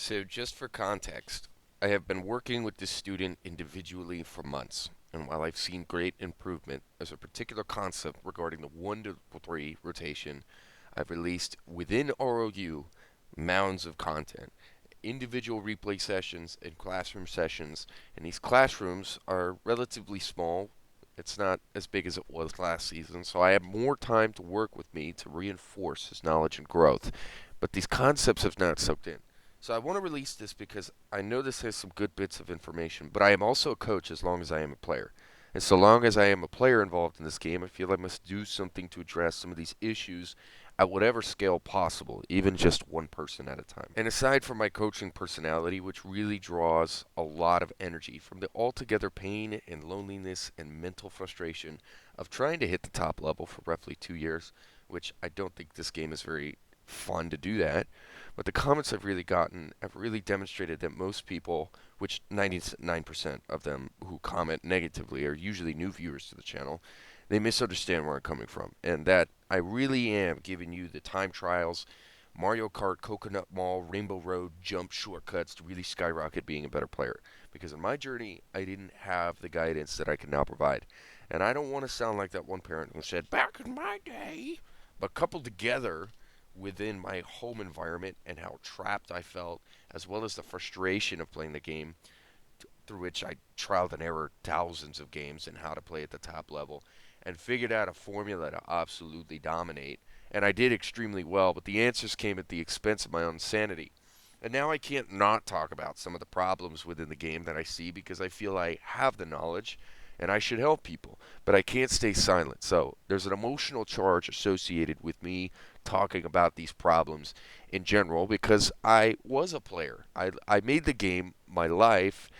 So, just for context, I have been working with this student individually for months, and while I've seen great improvement as a particular concept regarding the 1 to 3 rotation, I've released within ROU mounds of content, individual replay sessions, and classroom sessions, and these classrooms are relatively small. It's not as big as it was last season, so I have more time to work with me to reinforce his knowledge and growth. But these concepts have not soaked in. So I want to release this because I know this has some good bits of information, but I am also a coach as long as I am a player. And so long as I am a player involved in this game, I feel I must do something to address some of these issues at whatever scale possible, even just one person at a time. And aside from my coaching personality, which really draws a lot of energy from the altogether pain and loneliness and mental frustration of trying to hit the top level for roughly 2 years, which I don't think this game is very fun to do that. But the comments I've really gotten have really demonstrated that most people, which 99% of them who comment negatively are usually new viewers to the channel, they misunderstand where I'm coming from. And that I really am giving you the time trials, Mario Kart, Coconut Mall, Rainbow Road, jump shortcuts to really skyrocket being a better player. Because in my journey, I didn't have the guidance that I can now provide. And I don't want to sound like that one parent who said, back in my day. But coupled together within my home environment and how trapped I felt, as well as the frustration of playing the game, through which I trialed and errored thousands of games and how to play at the top level, and figured out a formula to absolutely dominate. And I did extremely well, but the answers came at the expense of my own sanity. And now I can't not talk about some of the problems within the game that I see because I feel I have the knowledge and I should help people, but I can't stay silent. So there's an emotional charge associated with me talking about these problems in general because I was a player. I made the game my life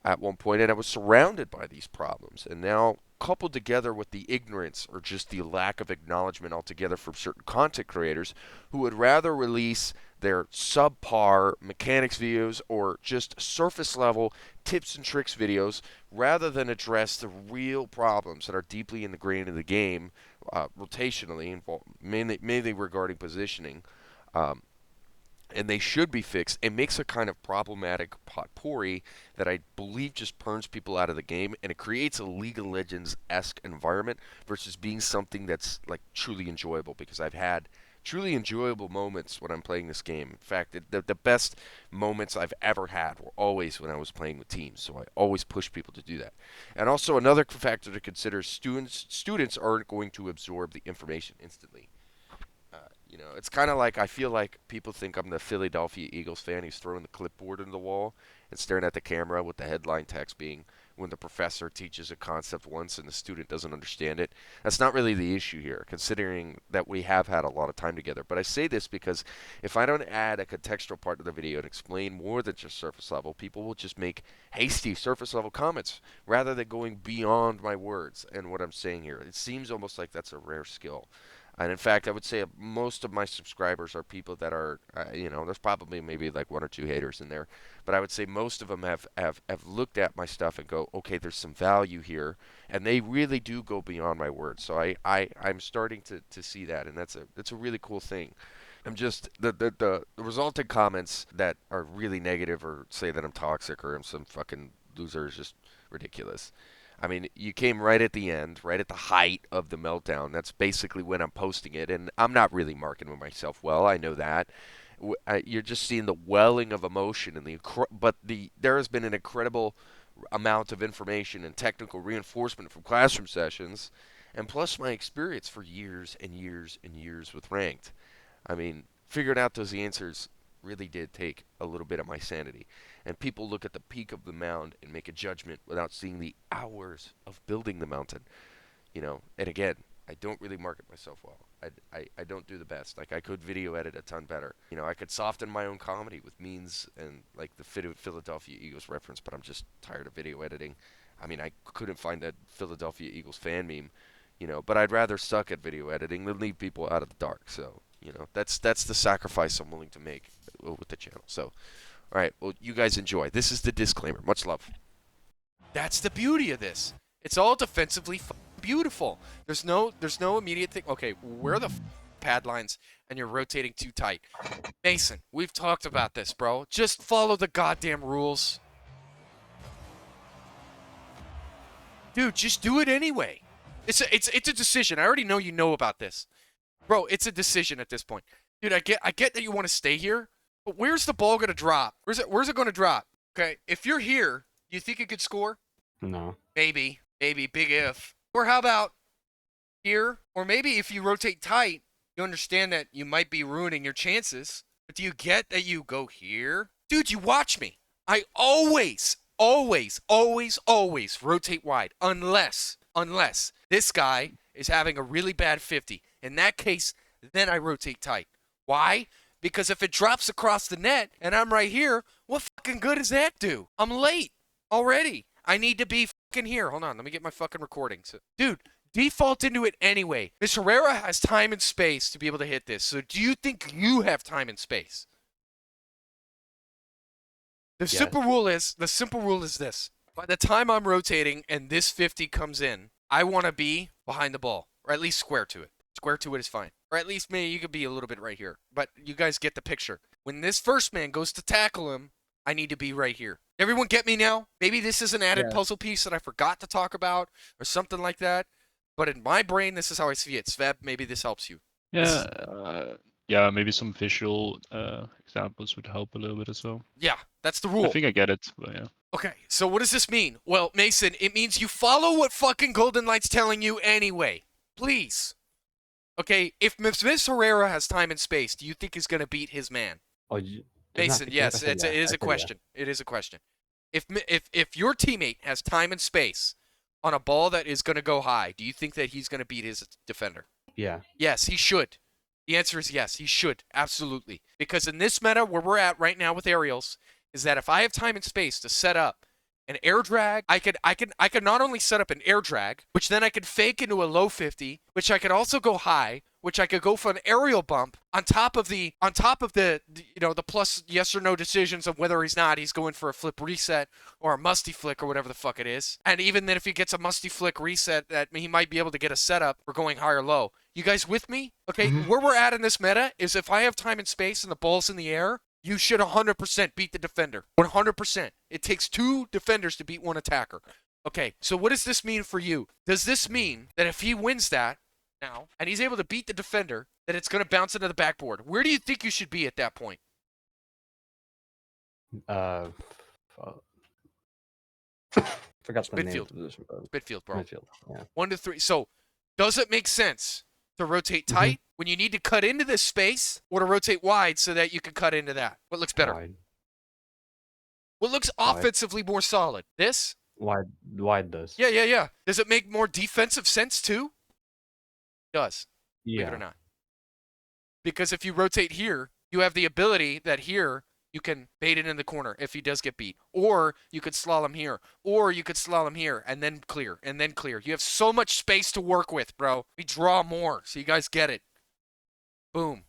at one point, and I was surrounded by these problems. And now, coupled together with the ignorance or just the lack of acknowledgement altogether from certain content creators who would rather release their subpar mechanics videos or just surface level tips and tricks videos rather than address the real problems that are deeply ingrained in the game, rotationally, mainly regarding positioning. Um, and they should be fixed. It makes a kind of problematic potpourri that I believe just burns people out of the game, and it creates a League of Legends esque environment versus being something that's like truly enjoyable. Because I've had truly enjoyable moments when I'm playing this game. In fact, the best moments I've ever had were always when I was playing with teams. So I always push people to do that. And also another factor to consider: students aren't going to absorb the information instantly. It's kind of like I feel like people think I'm the Philadelphia Eagles fan who's throwing the clipboard in the wall and staring at the camera with the headline text being when the professor teaches a concept once and the student doesn't understand it. That's not really the issue here, considering that we have had a lot of time together. But I say this because if I don't add a contextual part to the video and explain more than just surface level, people will just make hasty surface level comments rather than going beyond my words and what I'm saying here. It seems almost like that's a rare skill. And in fact, I would say most of my subscribers are people that are, there's probably maybe like one or two haters in there, but I would say most of them have looked at my stuff and go, okay, there's some value here, and they really do go beyond my words. So I'm starting to see that, and that's a really cool thing. I'm just the resulting comments that are really negative or say that I'm toxic or I'm some fucking loser is just ridiculous. I mean, you came right at the end, right at the height of the meltdown. That's basically when I'm posting it, and I'm not really marketing myself well. I know that. You're just seeing the welling of emotion and there has been an incredible amount of information and technical reinforcement from classroom sessions, and plus my experience for years and years and years with ranked. I mean, figuring out those answers really did take a little bit of my sanity. And people look at the peak of the mound and make a judgment without seeing the hours of building the mountain. And again, I don't really market myself well. I don't do the best. Like, I could video edit a ton better. I could soften my own comedy with means and, like, the Philadelphia Eagles reference, but I'm just tired of video editing. I mean, I couldn't find that Philadelphia Eagles fan meme, but I'd rather suck at video editing than leave people out of the dark. So, that's the sacrifice I'm willing to make with the channel. So, all right, well, you guys enjoy. This is the disclaimer. Much love. That's the beauty of this. It's all defensively beautiful. There's no immediate thing. Okay, where the pad lines and you're rotating too tight. Mason, we've talked about this, bro. Just follow the goddamn rules. Dude, just do it anyway. It's a decision. I already know you know about this. Bro, it's a decision at this point. Dude, I get that you want to stay here, but where's the ball gonna drop? Where's it gonna drop? Okay, if you're here, do you think it could score? No. Maybe, big if. Or how about here? Or maybe if you rotate tight, you understand that you might be ruining your chances. But do you get that you go here? Dude, you watch me. I always rotate wide unless this guy is having a really bad 50. In that case, then I rotate tight. Why? Because if it drops across the net and I'm right here, what fucking good does that do? I'm late already. I need to be fucking here. Hold on, let me get my fucking recordings. Dude, default into it anyway. Miss Herrera has time and space to be able to hit this. So do you think you have time and space? The simple rule is this. By the time I'm rotating and this 50 comes in, I want to be behind the ball, or at least square to it. Square to it is fine. Or at least maybe you could be a little bit right here. But you guys get the picture. When this first man goes to tackle him, I need to be right here. Everyone get me now? Maybe this is an added puzzle piece that I forgot to talk about or something like that. But in my brain, this is how I see it. Sveb, maybe this helps you. Yeah, maybe some visual examples would help a little bit as well. Yeah, that's the rule. I think I get it, but yeah. Okay, so what does this mean? Well, Mason, it means you follow what fucking GoldenLight's telling you anyway. Please. Okay, if Miss Herrera has time and space, do you think he's going to beat his man? Mason, yes, it is a question. It is a question. If your teammate has time and space on a ball that is going to go high, do you think that he's going to beat his defender? Yeah. Yes, he should. The answer is yes, he should. Absolutely. Because in this meta where we're at right now with aerials, is that if I have time and space to set up an air drag, I could not only set up an air drag, which then I could fake into a low 50, which I could also go high, which I could go for an aerial bump on top of the the plus yes or no decisions of whether he's going for a flip reset or a musty flick or whatever the fuck it is. And even then if he gets a musty flick reset, that he might be able to get a setup for going high or low. You guys with me? Okay, where we're at in this meta is if I have time and space and the ball's in the air, you should 100% beat the defender. 100%. It takes 2 defenders to beat 1 attacker. Okay, so what does this mean for you? Does this mean that if he wins that now and he's able to beat the defender, that it's going to bounce into the backboard? Where do you think you should be at that point? Forgot the name Midfield. of the position, bro. Midfield, bro. Midfield, yeah. 1 to 3. So, does it make sense to rotate tight when you need to cut into this space, or to rotate wide so that you can cut into that? What looks better? Wide. What looks offensively more solid? This? Wide does. Yeah. Does it make more defensive sense too? It does. Yeah. Believe it or not. Because if you rotate here, you have the ability that here you can bait it in the corner if he does get beat. Or you could slalom here. Or you could slalom here and then clear. And then clear. You have so much space to work with, bro. We draw more, so you guys get it. Boom.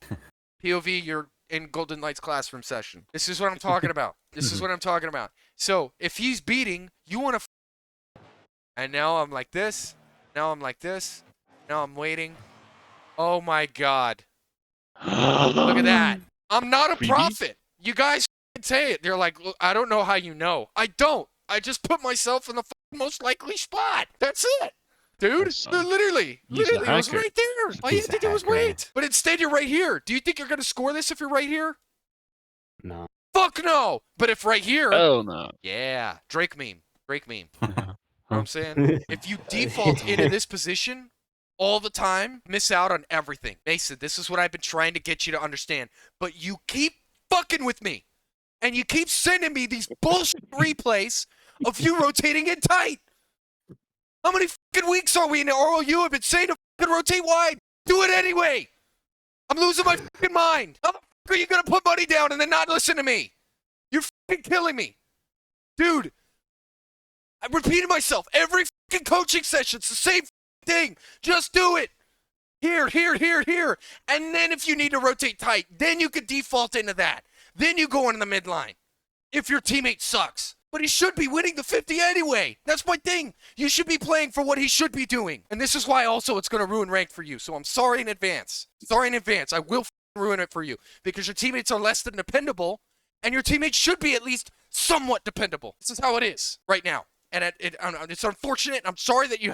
POV, you're in GoldenLight's classroom session. This is what I'm talking about. So, if he's beating, you want to and now I'm like this. Now I'm like this. Now I'm waiting. Oh my god. Look at that. I'm not a prophet. You guys say it. They're like, look, I don't know how you know. I don't. I just put myself in the most likely spot. That's it. Dude, literally, it was right there. All you had to do was wait. But instead, you're right here. Do you think you're going to score this if you're right here? No. Fuck no. But if right here. Oh, no. Yeah. Drake meme. You know what I'm saying? If you default into this position all the time, miss out on everything. Mason, this is what I've been trying to get you to understand. But you keep fucking with me. And you keep sending me these bullshit replays of you rotating in tight. How many fucking weeks are we in ROU? I've been saying to fucking rotate wide. Do it anyway. I'm losing my fucking mind. How the fuck are you going to put money down and then not listen to me? You're fucking killing me. Dude, I'm repeating myself. Every fucking coaching session, it's the same thing. Just do it. Here. And then if you need to rotate tight, then you could default into that. Then you go into the midline. If your teammate sucks. But he should be winning the 50 anyway. That's my thing. You should be playing for what he should be doing. And this is why also it's going to ruin rank for you. So I'm sorry in advance. Sorry in advance. I will ruin it for you because your teammates are less than dependable and your teammates should be at least somewhat dependable. This is how it is right now. And it's unfortunate. I'm sorry that you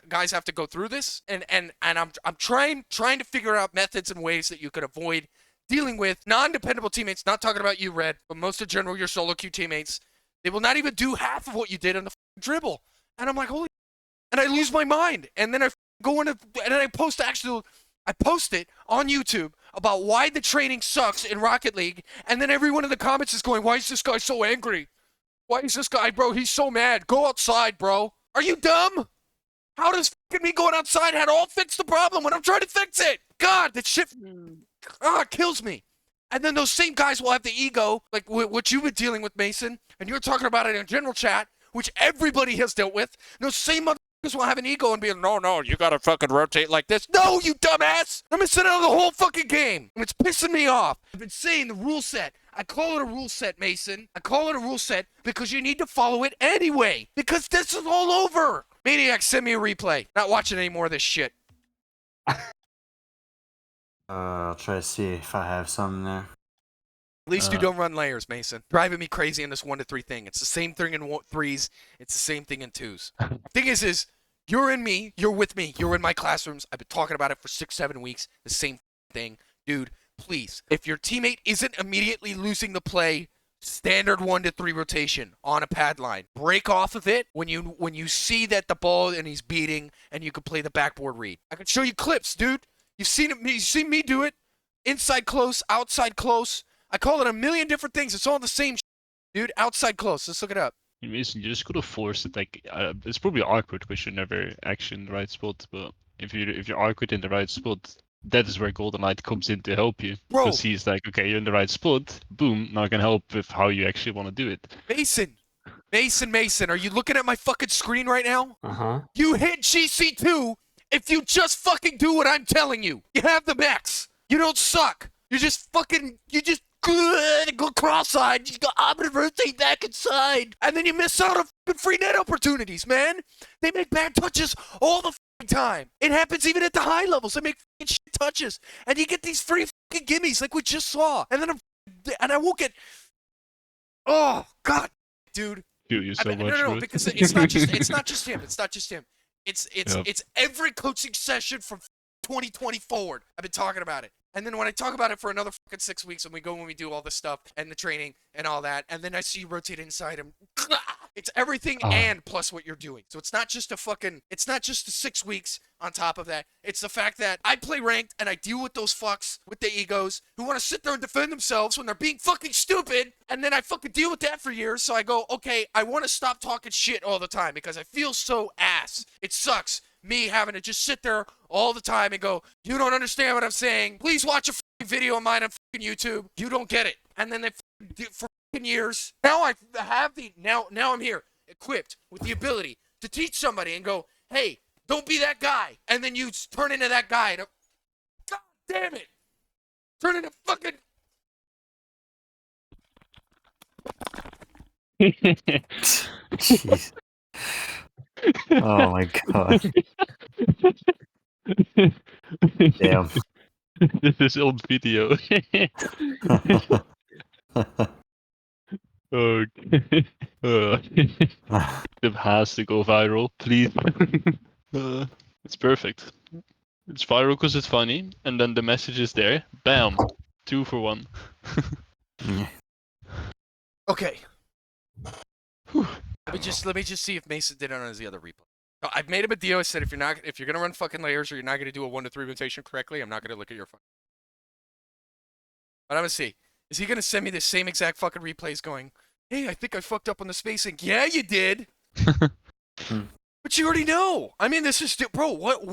guys have to go through this. And I'm trying to figure out methods and ways that you could avoid dealing with non-dependable teammates. Not talking about you, Red, but most of general your solo queue teammates. They will not even do half of what you did on the dribble. And I'm like, holy, and I lose my mind. And then I go into, and then I post it on YouTube about why the training sucks in Rocket League. And then everyone in the comments is going, why is this guy so angry? Why is this guy, bro? He's so mad. Go outside, bro. Are you dumb? How does me going outside at all fix the problem when I'm trying to fix it? God, that shit kills me. And then those same guys will have the ego, like what you've been dealing with, Mason, and you're talking about it in general chat, which everybody has dealt with. Those same motherfuckers will have an ego and be like, no, you gotta fucking rotate like this. No, you dumbass! I'm missing out on the whole fucking game. And it's pissing me off. I've been saying the rule set. I call it a rule set, Mason. I call it a rule set because you need to follow it anyway. Because this is all over. Maniac, send me a replay. Not watching any more of this shit. I'll try to see if I have some there. At least you don't run layers, Mason. Driving me crazy in this 1 to 3 thing. It's the same thing in 3s. It's the same thing in 2s. Thing is you're in me. You're with me. You're in my classrooms. I've been talking about it for 6-7 weeks. The same thing. Dude, please. If your teammate isn't immediately losing the play, standard 1 to 3 rotation on a pad line. Break off of it when you see that the ball and he's beating and you can play the backboard read. I can show you clips, dude. You've seen me do it. Inside close, outside close. I call it a million different things. It's all the same dude. Outside close. Let's look it up. Mason, you just gotta force it. Like it's probably awkward because you're never actually in the right spot. But if you're awkward in the right spot, that is where GoldenLight comes in to help you. Bro. Because he's like, okay, you're in the right spot. Boom. Now I can help with how you actually want to do it. Mason, are you looking at my fucking screen right now? Uh-huh. You hit GC2 if you just fucking do what I'm telling you. You have the max. You don't suck. You just go cross-eyed. You go, I'm gonna rotate back inside. And then you miss out on fucking free net opportunities, man. They make bad touches all the fucking time. It happens even at the high levels. They make fucking shit touches. And you get these free fucking gimmies like we just saw. And then I won't get... Oh, God, dude. Kill you so much. No, because it's not just him. It's not just him. It's every coaching session from 2020 forward. I've been talking about it. And then when I talk about it for another fucking 6 weeks when we do all this stuff and the training and all that, and then I see you rotate inside him. It's everything and plus what you're doing. So it's not just the 6 weeks on top of that. It's the fact that I play ranked and I deal with those fucks with the egos who want to sit there and defend themselves when they're being fucking stupid. And then I fucking deal with that for years. So I go, okay, I want to stop talking shit all the time because I feel so ass. It sucks. Me having to just sit there all the time and go, you don't understand what I'm saying. Please watch a video of mine on YouTube. You don't get it. And then for years, now I have now I'm here equipped with the ability to teach somebody and go, hey, don't be that guy. And then you turn into that guy. And God damn it. Turn into fucking... Jeez. Oh my god. Damn. This is old video. Okay. It has to go viral, please. It's perfect. It's viral because it's funny, and then the message is there. Bam! 2 for 1. Okay. Let me just see if Mason did it on his other replay. I've made him a deal. I said if you're gonna run fucking layers or you're not gonna do a 1 to 3 rotation correctly, I'm not gonna look at your phone. But I'm gonna see. Is he gonna send me the same exact fucking replays going, hey, I think I fucked up on the spacing. Yeah, you did. But you already know. I mean, this is bro. What?